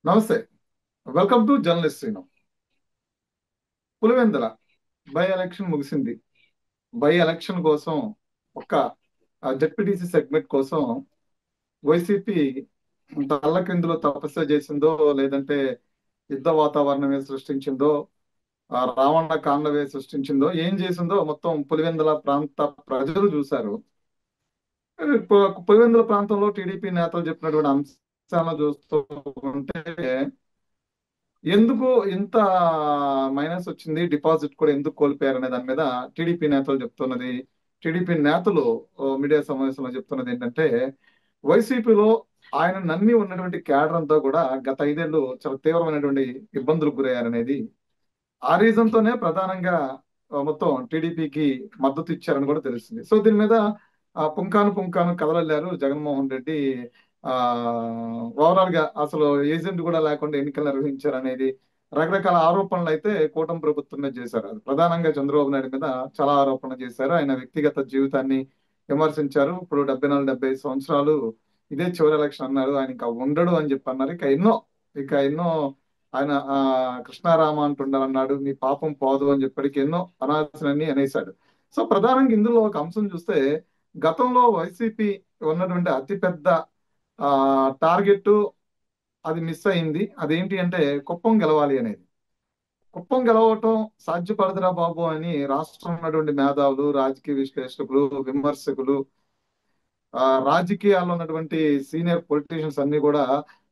నమస్తే. Welcome to journalist Srinu. Pulivendula by election ముగిసింది. By election కోసం ఒక జెడ్పీటీసీ సెగ్మెంట్ కోసం వైసీపీ తల్లకిందులో తపస్సు చేసిందో, లేదంటే యుద్ధ వాతావరణమే సృష్టించిందో, రావణ కాండవే సృష్టించిందో, ఏం చేసిందో మొత్తం పులివెందుల ప్రాంత ప్రజలు చూశారు. పులివెందుల ప్రాంతంలో టీడీపీ నేతలు చెప్పినటువంటి అంశాలను చూస్తూ ఉంటే ఎందుకు ఇంత మైనస్ వచ్చింది, డిపాజిట్ కూడా ఎందుకు కోల్పోయారు అనే దాని మీద టీడీపీ నేతలు చెప్తున్నది. టీడీపీ నేతలు మీడియా సమావేశంలో చెప్తున్నది ఏంటంటే, వైసీపీలో ఆయన నమ్మి ఉన్నటువంటి క్యాడర్ అంతా కూడా గత 5 ఏళ్ళు చాలా తీవ్రమైనటువంటి ఇబ్బందులకు గురయ్యారనేది, ఆ రీజన్ తోనే ప్రధానంగా మొత్తం టీడీపీకి మద్దతు ఇచ్చారని కూడా తెలుస్తుంది. సో దీని మీద పుంకాను పుంకాను కదలల్లారు జగన్మోహన్ రెడ్డి. ఆ ఓవరాల్ గా అసలు ఏజెంట్ కూడా లేకుండా ఎన్నికలు నిర్వహించారు అనేది రకరకాల ఆరోపణలు అయితే కూటమి ప్రభుత్వం మీద చేశారు. అది ప్రధానంగా చంద్రబాబు నాయుడు మీద చాలా ఆరోపణలు చేశారు. ఆయన వ్యక్తిగత జీవితాన్ని విమర్శించారు. ఇప్పుడు 74, 75 సంవత్సరాలు ఇదే చివరి ఎలక్షన్ అన్నారు. ఆయన ఇంకా ఉండడు అని చెప్పి అన్నారు. ఇక ఎన్నో ఆయన కృష్ణారామ అంటుండాలన్నాడు, మీ పాపం పోదు అని చెప్పడికి ఎన్నో అనాల్సినన్ని అనేశాడు. సో ప్రధానంగా ఇందులో ఒక అంశం చూస్తే, గతంలో వైసీపీ ఉన్నటువంటి అతిపెద్ద టార్గెట్ అది మిస్ అయింది. అదేంటి అంటే కుప్పం గెలవాలి అనేది. కుప్పం గెలవటం సాధ్యపడదురా బాబు అని రాష్ట్రం ఉన్నటువంటి మేధావులు, రాజకీయ విశ్లేషకులు, విమర్శకులు, రాజకీయాల్లో ఉన్నటువంటి సీనియర్ పొలిటీషియన్స్ అన్ని కూడా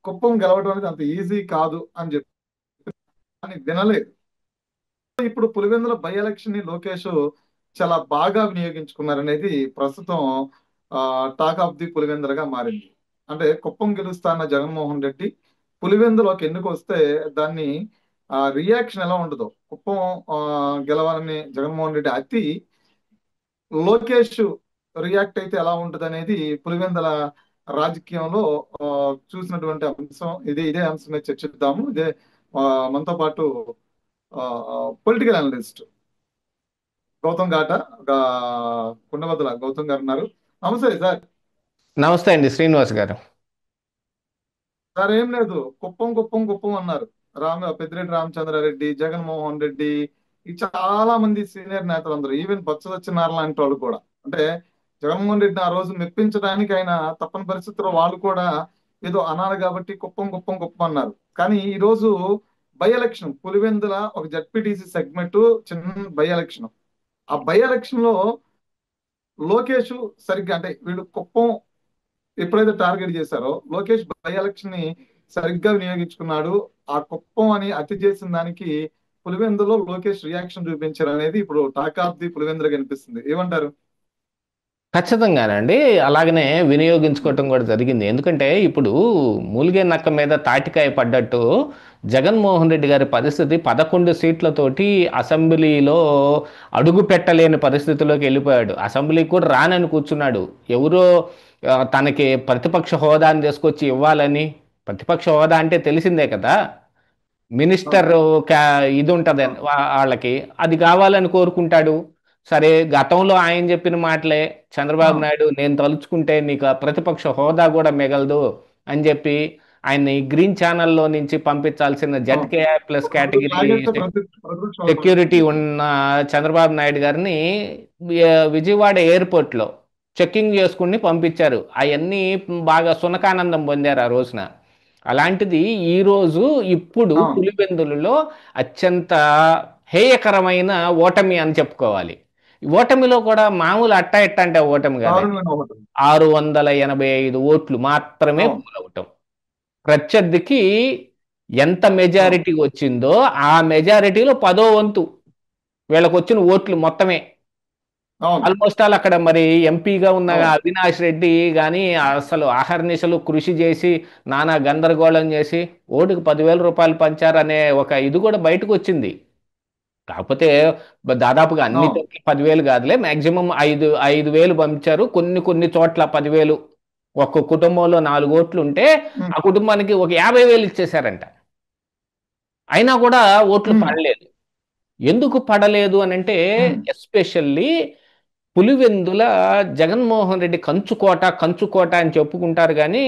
కుప్పం గెలవడం అనేది అంత ఈజీ కాదు అని చెప్పి వినలేదు. ఇప్పుడు పులివెందుల బై ఎలక్షన్ ని లోకేష్ చాలా బాగా వినియోగించుకున్నారనేది ప్రస్తుతం టాక్ ఆఫ్ ది పులివెందులుగా మారింది. అంటే కుప్పం గెలుస్తా అన్న జగన్మోహన్ రెడ్డి పులివెందులు ఒక ఎన్నిక వస్తే దాన్ని రియాక్షన్ ఎలా ఉండదో, కుప్పం గెలవాలని జగన్మోహన్ రెడ్డి లోకేష్ రియాక్ట్ అయితే ఎలా ఉంటది అనేది పులివెందుల రాజకీయంలో చూసినటువంటి అంశం. ఇదే అంశం మీద చర్చిద్దాము. ఇదే ఆ, మనతో పాటు పొలిటికల్ అనలిస్ట్ గౌతమ్ ఘాట, కుండబద్దల గౌతమ్ గారు ఉన్నారు. నమస్తే సార్. నమస్తే అండి శ్రీనివాస్ గారు. సార్ ఏం లేదు, కుప్పం కుప్పం కుప్పం అన్నారు. పెద్దిరెడ్డి రామచంద్రారెడ్డి, జగన్మోహన్ రెడ్డి, ఈ చాలా మంది సీనియర్ నేతలు అందరూ, ఈవెన్ బొత్స సత్యనారాయణ లాంటి వాళ్ళు కూడా, అంటే జగన్మోహన్ రెడ్డిని ఆ రోజు మెప్పించడానికి ఆయన తప్పని పరిస్థితుల్లో వాళ్ళు కూడా ఏదో అనాలి కాబట్టి కుప్పం కుప్పం కుప్పం అన్నారు. కానీ ఈ రోజు బై ఎలక్షన్ పులివెందుల ఒక జడ్పీటీసీ సెగ్మెంట్, చిన్న బై ఎలక్షన్. ఆ బై ఎలక్షన్ లో లోకేష్ సరిగ్గా, అంటే వీళ్ళు కుప్పం ఎప్పుడైతే టార్గెట్ చేశారో, లోకేష్ బై ఎలక్షన్ ని సరిగ్గా వినియోగించుకున్నాడు. ఆ కుప్పం అని అతి చేసిన దానికి పులివెందులో లోకేష్ రియాక్షన్ చూపించారు అనేది ఇప్పుడు టాక్ ఆఫ్ ది పులివెందులు కనిపిస్తుంది. ఏమంటారు? ఖచ్చితంగానండి. అలాగనే వినియోగించుకోవటం కూడా జరిగింది. ఎందుకంటే ఇప్పుడు మూలిగే నక్క మీద తాటికాయ పడ్డట్టు జగన్మోహన్ రెడ్డి గారి పరిస్థితి 11 సీట్లతోటి అసెంబ్లీలో అడుగు పెట్టలేని పరిస్థితిలోకి వెళ్ళిపోయాడు. అసెంబ్లీకి కూడా రానని కూర్చున్నాడు. ఎవరో తనకి ప్రతిపక్ష హోదాని తీసుకొచ్చి ఇవ్వాలని. ప్రతిపక్ష హోదా అంటే తెలిసిందే కదా. మినిస్టర్ అవును. ఇది ఉంటుంది వాళ్ళకి. అది కావాలని కోరుకుంటాడు. సరే, గతంలో ఆయన చెప్పిన మాటలే ఆ, చంద్రబాబు నాయుడు, నేను తలుచుకుంటే నీకు ఆ ప్రతిపక్ష హోదా కూడా మిగలదు అని చెప్పి ఆయన్ని గ్రీన్ ఛానల్లో నుంచి పంపించాల్సిన అవును. జెడ్కే ప్లస్ అది కేటగిరీ లాగేస్తే ప్రతిపక్ష హోదా సెక్యూరిటీ వచ్చింది. ఉన్న చంద్రబాబు నాయుడు గారిని విజయవాడ ఎయిర్పోర్ట్లో చెక్కింగ్ చేసుకుని పంపించారు. అవన్నీ బాగా సునకానందం పొందారు ఆ రోజున. అలాంటిది ఈరోజు ఇప్పుడు అవును. పులివెందులలో అత్యంత హేయకరమైన ఓటమి అని చెప్పుకోవాలి. ఈ ఓటమిలో కూడా మామూలు అట్ట ఎట్ట అంటే ఓటమి కాదండి. దారుణమైన ఒకటి. 685 ఓట్లు మాత్రమే అవును. పోలవటం. ప్రత్యర్థికి ఎంత అవును. మెజారిటీ వచ్చిందో ఆ మెజారిటీలో 10వ వంతు వీళ్ళకి వచ్చిన ఓట్లు మొత్తమే. అవును. ఆల్మోస్ట్ ఆల్ అక్కడ మరి ఎంపీగా ఉన్న అవును. అవినాష్ రెడ్డి కానీ అసలు అహర్నిశలు కృషి చేసి నానా గందరగోళం చేసి ఓటుకు 10,000 రూపాయలు పంచారనే ఒక ఇది కూడా బయటకు వచ్చింది. కాకపోతే దాదాపుగా అన్ని అవును. చోట్ల 10,000 కాదులే, మాక్సిమం 5,000 పంచారు. కొన్ని కొన్ని చోట్ల 10,000. ఒక్క కుటుంబంలో 4 ఓట్లు ఉంటే ఉమ్, ఆ కుటుంబానికి ఒక 50,000 ఇచ్చేశారంట. అయినా కూడా ఓట్లు ఉమ్, పడలేదు. ఎందుకు పడలేదు అని అంటే, ఉమ్, ఎస్పెషల్లీ పులివెందుల జగన్మోహన్ రెడ్డి కంచుకోట కంచుకోట అని చెప్పుకుంటారు కానీ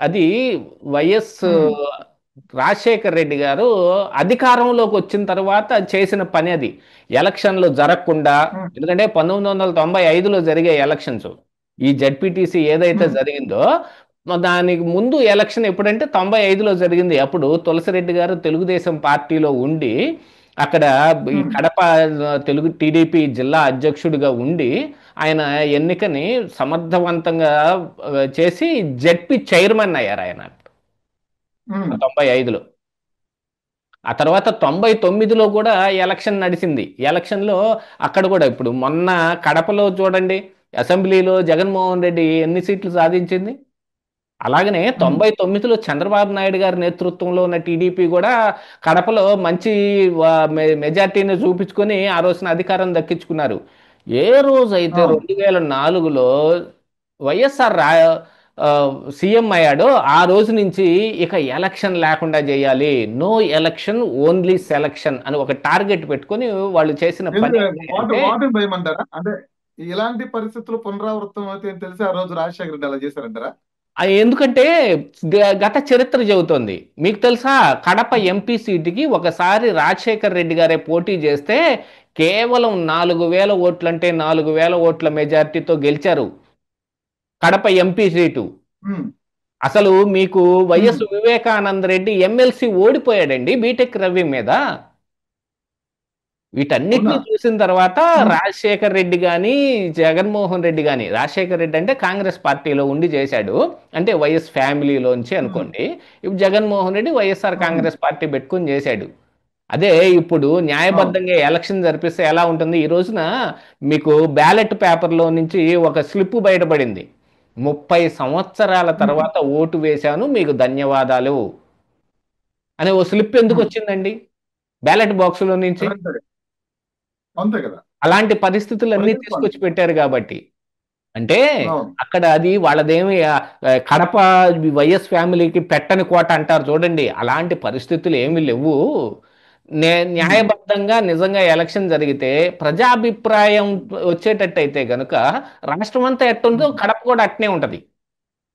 అది వైఎస్ ఉమ్. రాజశేఖర్ రెడ్డి గారు అధికారంలోకి వచ్చిన తర్వాత చేసిన పని అది. ఎలక్షన్లు జరగకుండా, ఉమ్, ఎందుకంటే 1995లో జరిగే ఎలక్షన్స్, ఈ జడ్పీటీసీ ఏదైతే ఉమ్, జరిగిందో దానికి ముందు ఎలక్షన్ ఎప్పుడంటే 95లో జరిగింది. అప్పుడు తులసిరెడ్డి గారు తెలుగుదేశం పార్టీలో ఉండి అక్కడ ఈ ఉమ్. కడప తెలుగు టీడీపీ జిల్లా అధ్యక్షుడిగా ఉండి ఆయన ఎన్నికని సమర్థవంతంగా చేసి జడ్పీ చైర్మన్ అయ్యారు ఆయన ఉమ్. 95లో. ఆ తర్వాత 99లో కూడా ఎలక్షన్ నడిచింది. ఎలక్షన్లో అక్కడ కూడా ఇప్పుడు మొన్న కడపలో చూడండి, అసెంబ్లీలో జగన్మోహన్ రెడ్డి ఎన్ని సీట్లు సాధించింది. అలాగనే ఉమ్. 99లో చంద్రబాబు నాయుడు గారి నేతృత్వంలో ఉన్న టీడీపీ కూడా కడపలో మంచి మెజార్టీని చూపించుకొని ఆ రోజున అధికారం దక్కించుకున్నారు. ఏ రోజైతే అవును. 2004లో వైఎస్ఆర్ ఆ, సీఎం అయ్యాడో ఆ రోజు నుంచి ఇక ఎలక్షన్ లేకుండా చేయాలి, నో ఎలక్షన్ ఓన్లీ సెలక్షన్ అని ఒక టార్గెట్ పెట్టుకొని వాళ్ళు చేసిన పని ఎందుకు ఏంటి వాటి అంటే, వాటిని భయమంటారా? అంటే ఇలాంటి పరిస్థితులు పునరావృతం అవుతాయి అని తెలిసి ఆ రోజు రాజశేఖర రెడ్డి అలా చేశారంటారా? ఎందుకంటే గత చరిత్ర చెబుతోంది. మీకు తెలుసా, కడప ఎంపీ సీటుకి ఒకసారి రాజశేఖర్ రెడ్డి గారే పోటీ చేస్తే కేవలం 4,000 ఓట్లు, అంటే 4,000 ఓట్ల మెజార్టీతో గెలిచారు కడప ఎంపీ సీటు. ఉమ్, అసలు మీకు um. YS Vivekananda Reddy MLC ఓడిపోయాడండి బీటెక్ రవి మీద. అవునా? వీటన్నిటిని చూసిన తర్వాత ఉమ్, రాజశేఖర్ రెడ్డి కానీ జగన్మోహన్ రెడ్డి కానీ, రాజశేఖర్ రెడ్డి అంటే కాంగ్రెస్ పార్టీలో ఉండి చేశాడు, అంటే వైఎస్ ఫ్యామిలీలోంచి ఉమ్, అనుకోండి. ఇప్పుడు జగన్మోహన్ రెడ్డి వైఎస్ఆర్ ఉమ్. కాంగ్రెస్ పార్టీ పెట్టుకుని చేశాడు. అదే ఇప్పుడు అవును. న్యాయబద్ధంగా ఎలక్షన్ జరిపిస్తే ఎలా ఉంటుంది, ఈ రోజున మీకు బ్యాలెట్ పేపర్లో నుంచి ఒక స్లిప్ బయటపడింది, 30 సంవత్సరాల ఉమ్. తర్వాత ఓటు వేశాను మీకు ధన్యవాదాలు అనే ఓ స్లిప్ ఎందుకు ఉమ్. వచ్చిందండి బ్యాలెట్ బాక్సులో నుంచి? అంతే అంతే కదా. అలాంటి పరిస్థితులన్నీ ప్రజలకు తీసుకొచ్చి అంతే. పెట్టారు కాబట్టి. అంటే అవును. అక్కడ అది వాళ్ళదేమి కడప వైఎస్ ఫ్యామిలీకి పెట్టని కోట అంటారు చూడండి, అలాంటి పరిస్థితులు ఏమీ లేవు. ఉమ్, న్యాయబద్ధంగా నిజంగా ఎలక్షన్ జరిగితే ప్రజాభిప్రాయం వచ్చేటట్టయితే గనుక రాష్ట్రం అంతా ఎట్టుందో ఉమ్, కడప కూడా అట్నే ఉంటది.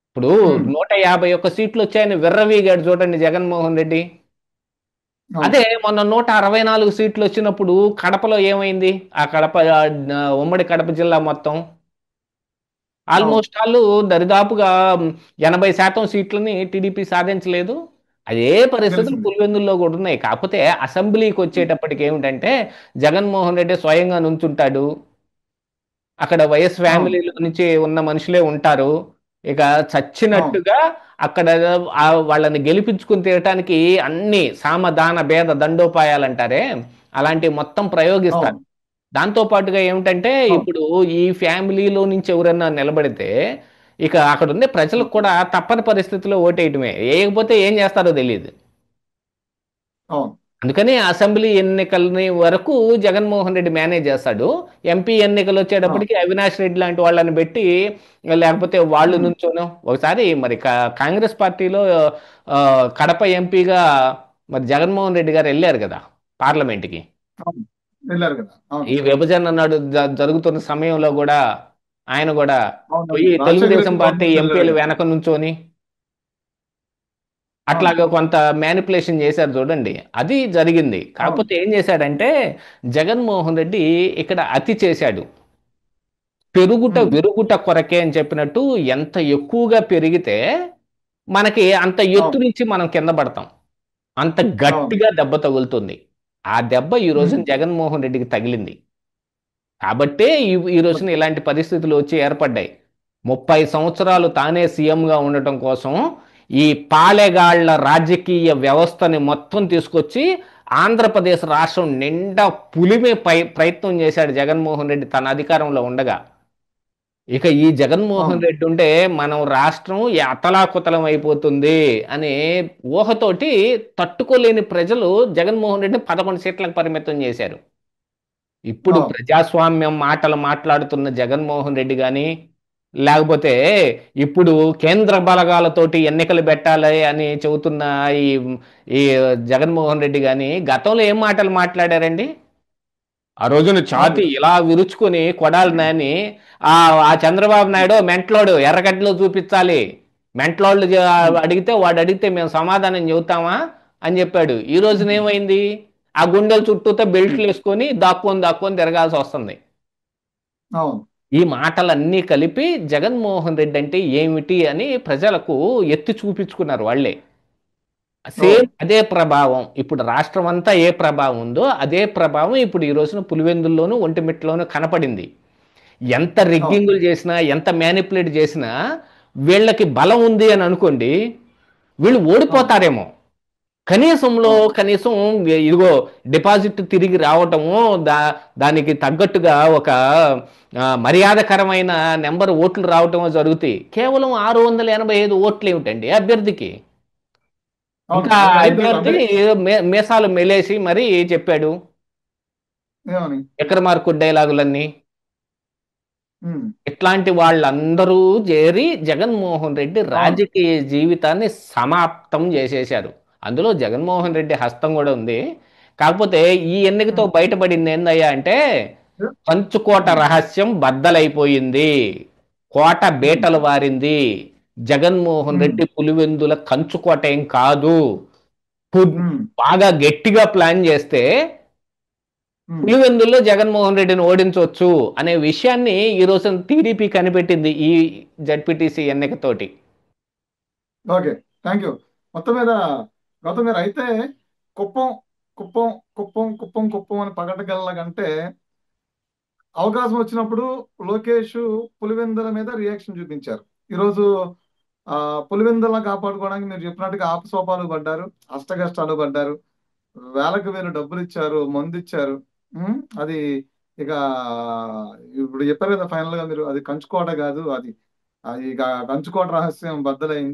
ఇప్పుడు ఉమ్. 151 సీట్లు వచ్చాయని విర్రవీగాడు చూడండి జగన్మోహన్ రెడ్డి. అవును. అదే మొన్న 164 సీట్లు వచ్చినప్పుడు కడపలో ఏమైంది? ఆ కడప ఉమ్మడి కడప జిల్లా మొత్తం అవును. ఆల్మోస్ట్ వాళ్ళు దరిదాపుగా 80% సీట్లని టీడీపీ సాధించలేదు. అదే పరిస్థితులు తెలిసింది. పులివెందుల్లో కూడా ఉన్నాయి. కాకపోతే అసెంబ్లీకి ఉమ్, వచ్చేటప్పటికి ఏమిటంటే జగన్మోహన్ రెడ్డి స్వయంగా నుంచుంటాడు. అక్కడ వైఎస్ అవును. ఫ్యామిలీలో నుంచి ఉన్న మనుషులే ఉంటారు. ఇక అవును. చచ్చినట్టుగా అక్కడ వాళ్ళని గెలిపించుకుని తీయటానికి అన్ని సామదాన భేద దండోపాయాలంటారే, అలాంటివి మొత్తం ప్రయోగిస్తారు. అవును. దాంతో పాటుగా ఏమిటంటే అవును. ఇప్పుడు ఈ ఫ్యామిలీలో నుంచి ఎవరైనా నిలబడితే ఇక అక్కడ ఉండే ప్రజలకు అవును. కూడా తప్పని పరిస్థితిలో ఓటేయటమే, వేయకపోతే ఏం చేస్తారో తెలియదు. అవును. అందుకని అసెంబ్లీ ఎన్నికలని వరకు జగన్మోహన్ రెడ్డి మేనేజ్ చేస్తాడు. ఎంపీ ఎన్నికలు అవును. వచ్చేటప్పటికి అవినాష్ రెడ్డి లాంటి వాళ్ళని పెట్టి, లేకపోతే వాళ్ళు ఉమ్, నుంచోను ఒకసారి మరి కాంగ్రెస్ పార్టీలో ఆ, కడప ఎంపీగా మరి జగన్మోహన్ రెడ్డి గారు వెళ్ళారు కదా పార్లమెంట్కి. అవును. వెళ్ళారు కదా. అవును. ఈ విభజన నాడు జరుగుతున్న సమయంలో కూడా ఆయన కూడా అవునండి. పోయి రాజశేఖర తెలుగుదేశం రెడ్డి పార్టీ గవర్నమెంట్ వెళ్ళారు ఎంపీలు కదా. వెనక నుంచొని అవును. అట్లాగా కొంత మ్యానిపులేషన్ చేశారు చూడండి, అది జరిగింది. అవును. కాకపోతే ఏం చేశాడంటే జగన్మోహన్ రెడ్డి ఇక్కడ అతి చేశాడు. పెరుగుట ఉమ్, విరుగుట కొరకే అని చెప్పినట్టు, ఎంత ఎక్కువగా పెరిగితే మనకి అంత ఎత్తు అవును. నుంచి మనం కింద పడతాం, అంత అవును. గట్టిగా దెబ్బ తగులుతుంది. ఆ దెబ్బ ఈ ఉమ్, రోజున జగన్మోహన్ రెడ్డికి తగిలింది. కాబట్టే ఈ రోజున ఓకే. ఇలాంటి పరిస్థితులు వచ్చి ఏర్పడ్డాయి. 30 సంవత్సరాలు తానే సీఎంగా ఉండటం కోసం ఈ పాలెగాళ్ల రాజకీయ వ్యవస్థని మొత్తం తీసుకొచ్చి ఆంధ్రప్రదేశ్ రాష్ట్రం నిండా పులిమే ప్రయత్నం చేశాడు జగన్మోహన్ రెడ్డి తన అధికారంలో ఉండగా. ఇక ఈ జగన్మోహన్ అవును. రెడ్డి ఉంటే మనం రాష్ట్రం అతలాకుతలం అయిపోతుంది అనే ఊహతోటి తట్టుకోలేని ప్రజలు జగన్మోహన్ రెడ్డిని 11 సీట్లకు పరిమితం చేశారు. ఇప్పుడు అవును. ప్రజాస్వామ్యం మాటలు మాట్లాడుతున్న జగన్మోహన్ రెడ్డి కానీ, లేకపోతే ఇప్పుడు కేంద్ర బలగాలతోటి ఎన్నికలు పెట్టాలి అని చెబుతున్న ఈ ఈ జగన్మోహన్ రెడ్డి కానీ గతంలో ఏం మాటలు మాట్లాడారండి? ఆ రోజున అవును ఛాతీ కదా. ఇలా విరుచుకొని కొడాలి నాని, ఆ ఆ చంద్రబాబు నాయుడు మెంట్లోడు ఎర్రగడ్డలో చూపించాలి, మెంట్లోళ్ళు ఉమ్, అడిగితే వాడు అడిగితే మేము సమాధానం చెబుతామా, అని చెప్పాడు. ఈ రోజున ఉమ్, ఏమైంది? ఆ గుండెల చుట్టూతో ఉమ్, బెల్ట్లు వేసుకొని దాక్కొని దాక్కొని తిరగాల్సి వస్తుంది. అవును. ఈ మాటలన్నీ కలిపి జగన్మోహన్ రెడ్డి అంటే ఏమిటి అని ప్రజలకు ఎత్తి చూపించుకున్నారు వాళ్ళే. ఓ. సేమ్ అదే ప్రభావం ఇప్పుడు రాష్ట్రం అంతా ఏ ప్రభావం ఉందో అదే ప్రభావం ఇప్పుడు ఈ రోజున పులివెందుల్లోనూ ఒంటిమిట్టలోనూ కనపడింది. ఎంత అవును. రిగ్గింగులు చేసినా ఎంత మ్యానిపులేట్ చేసినా వీళ్ళకి బలం ఉంది అని అనుకోండి, వీళ్ళు అవును. ఓడిపోతారేమో. కనీసంలో అవును. కనీసం ఇదిగో డిపాజిట్ తిరిగి రావటము, దానికి తగ్గట్టుగా ఒక మర్యాదకరమైన నెంబర్ ఓట్లు రావటమో జరుగుతాయి. కేవలం 685 ఓట్లు ఏమిటండి అభ్యర్థికి? అవును. ఇంకా రైట్. అభ్యర్థి అంటే మీసాలు మెలేసి మరీ చెప్పాడు ఏమని? విక్రమార్కుడు డైలాగులన్నీ. ఉమ్, ఇట్లాంటి వాళ్ళందరూ చేరి జగన్మోహన్ రెడ్డి అవును. రాజకీయ జీవితాన్ని సమాప్తం చేసేశారు. అందులో జగన్మోహన్ రెడ్డి హస్తం కూడా ఉంది. కాకపోతే ఈ ఎన్నికతో ఉమ్, బయటపడింది ఏందయ్యా అంటే కంచుకోట ఉమ్, రహస్యం బద్దలైపోయింది. కోట ఉమ్, బీటలు వారింది. జగన్మోహన్ ఉమ్, రెడ్డి పులివెందుల కంచుకోట ఏం కాదు. పు- ఉమ్, బాగా గట్టిగా ప్లాన్ చేస్తే ఉమ్. పులివెందుల్లో జగన్మోహన్ రెడ్డిని ఓడించవచ్చు అనే విషయాన్ని ఈ రోజు టీడీపీ కనిపెట్టింది ఈ జడ్పీటీసీ ఎన్నికతోటి. ఓకే. Thank you. మొత్తం మీద గౌతమ్ గారు అయితే కుప్పం కుప్పం కుప్పం కుప్పం కుప్పం అని పగటగల్లకంటే అవకాశం వచ్చినప్పుడు లోకేష్ పులివెందుల మీద రియాక్షన్ చూపించారు. ఈరోజు ఆ పులివెందుల కాపాడుకోవడానికి మీరు చెప్పినట్టుగా ఆపసోపాలు పడ్డారు, అష్టకష్టాలు పడ్డారు, వేలకు వేలు డబ్బులు ఇచ్చారు, మందు ఇచ్చారు. అది ఇక ఇప్పుడు చెప్పారు కదా ఫైనల్ గా మీరు, అది కంచుకోట కాదు, అది అది ఇక కంచుకోట రహస్యం బద్దలైంది.